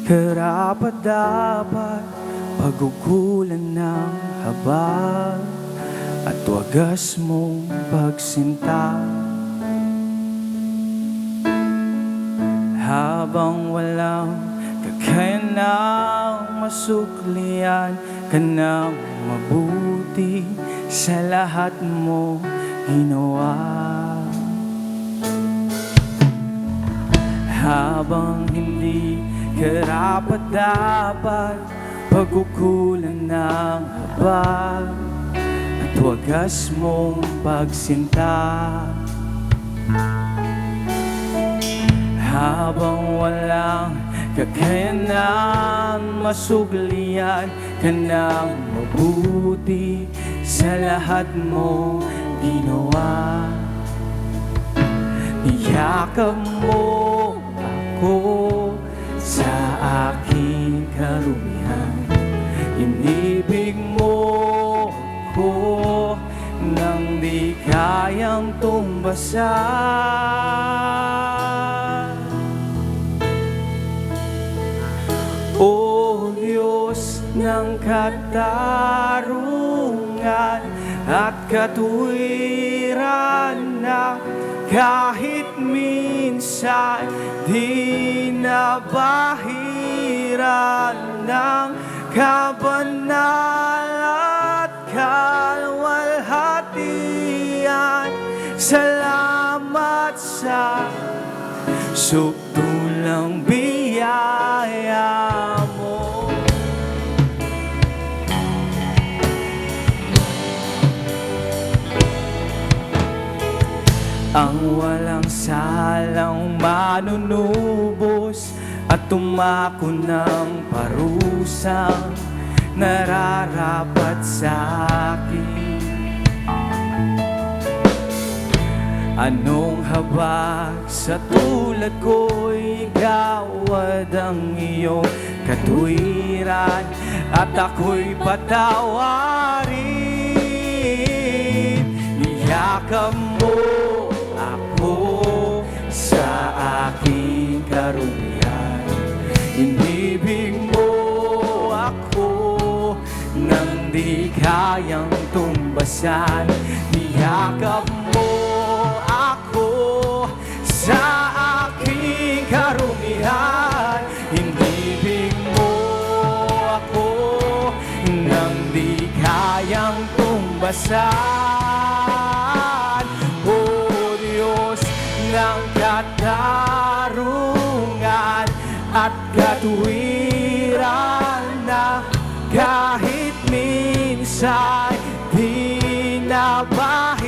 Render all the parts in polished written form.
karapat-dapat, pagkukulan ng habag at wagas mong pagsinta. Habang walang kakayanang masuklian ka ng mabuti sa lahat mo ginawa. Habang hindi karapat-dapat, pagkukulan ng habag at wagas mong pagsinta. Habang walang kakayanang masuklian ka ng mabuti sa lahat mo ginawa. Niyakap mo ako sa aking karumihan, inibig mo ako nang di kayang tumbasan. O Diyos ng katarungan at katuwiran, na kahit minsan di nabahiran ng kabanal at kalwalhatian. Salamat sa sukdulang biyaya mo. Ang walang salang manunubos at tumako ng parusang nararapat sa akin. Anong habag sa tulad ko'y gawad ang iyong katuwiran, at ako'y patawarin. Niyakap mo ako sa aking karumihan, inibig mo ako nang di kayang tumbasan. Niyakap mo ako sa aking karumihan, inibig mo ako nang di kayang tumbasan. O Diyos ng katarungan at katuwiran, na kahit minsan di nabahiran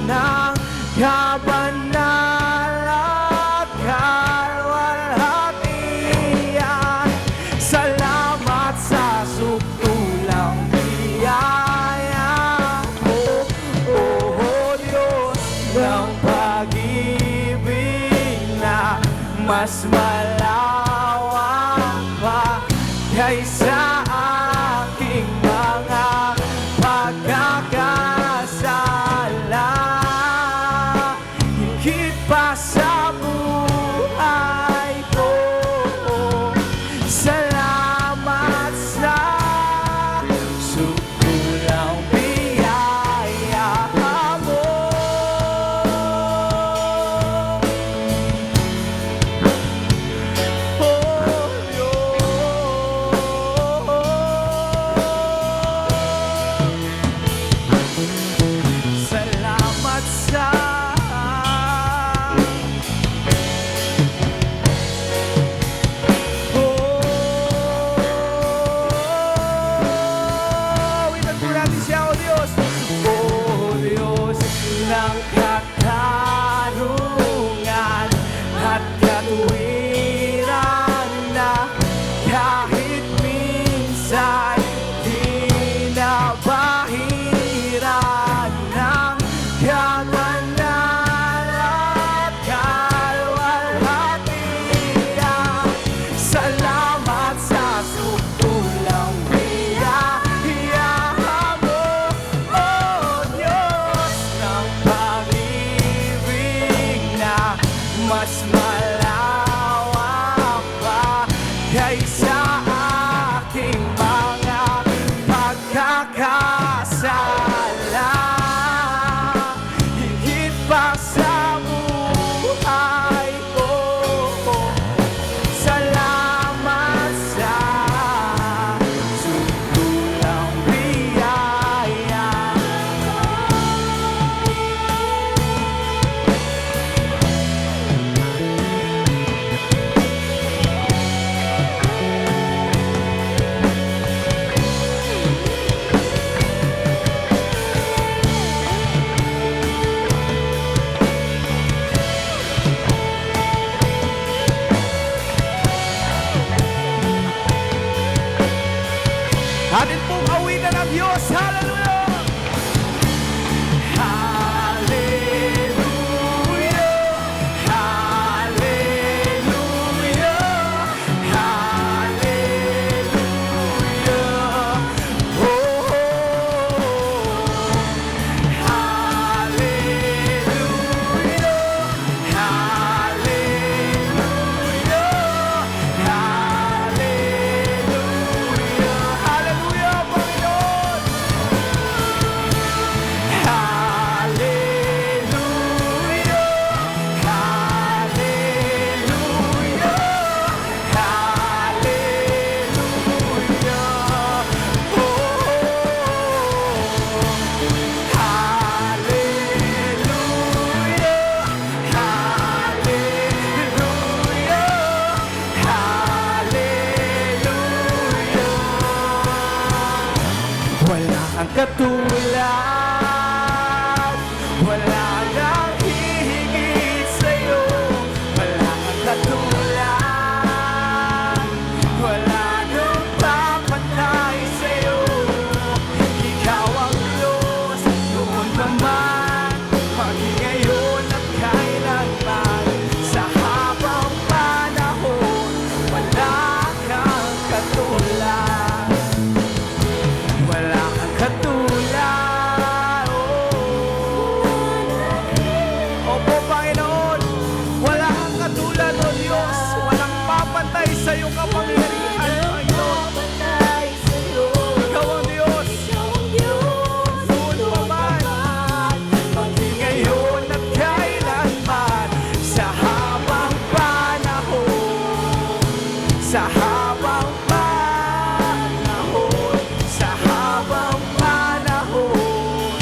ng kabanal at kalwalhatian. Salamat sa sukdulang biyaya mo, O Diyos ng pag-ibig na mas malawak pa kaysa aking mga pagkakasala. Higit pa sa buhay ko, salamat sa sukdulang biyaya mo. Oh Diyos, salamat sa ng katarungan at katuwiran, na kahit minsan di nabahiran ng kabanal at kalwalhatian. Salamat sa sukdulang biyaya mo, O Diyos ng pag-ibig na mas malawak pa sa iyong kapangyarihan, Panginoon. Patay sa'yo. Ikaw ang Diyos. Ikaw ang Diyos. Noon pa man, maging ngayon at kailanman, sa habang panahon, sa habang panahon, sa habang panahon,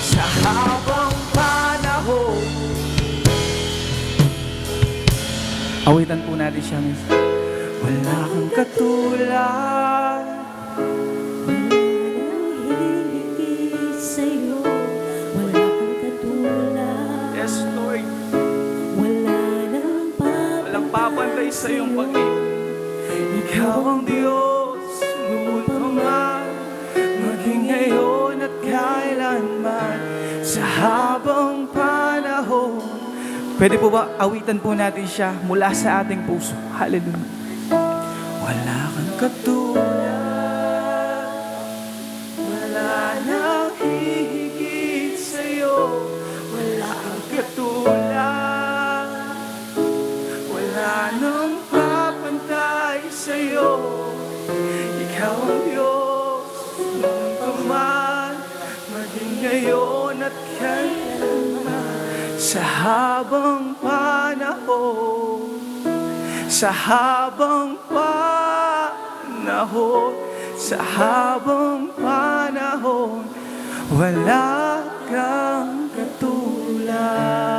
sa habang panahon. Awitan po natin siya, Miss. Wala kang katulad, Hihigit sa'yo. Wala kang katulad. yes Lord. Wala nang Walang papantay sa iyong pag-ibig. Ikaw ang Diyos, noon pa man, maging ngayon at kailanman, sa habang panahon. Pwede po ba awitan po natin siya mula sa ating puso? Hallelujah. Wala kang katulad, wala nang hihigit sa'yo. Wala kang katulad, wala nang papantay sa'yo. Ikaw ang Diyos, noon pa man, maging ngayon at kailanman, sa habang panahon, sa habang panahon, sa habang panahon, wala kang katulad.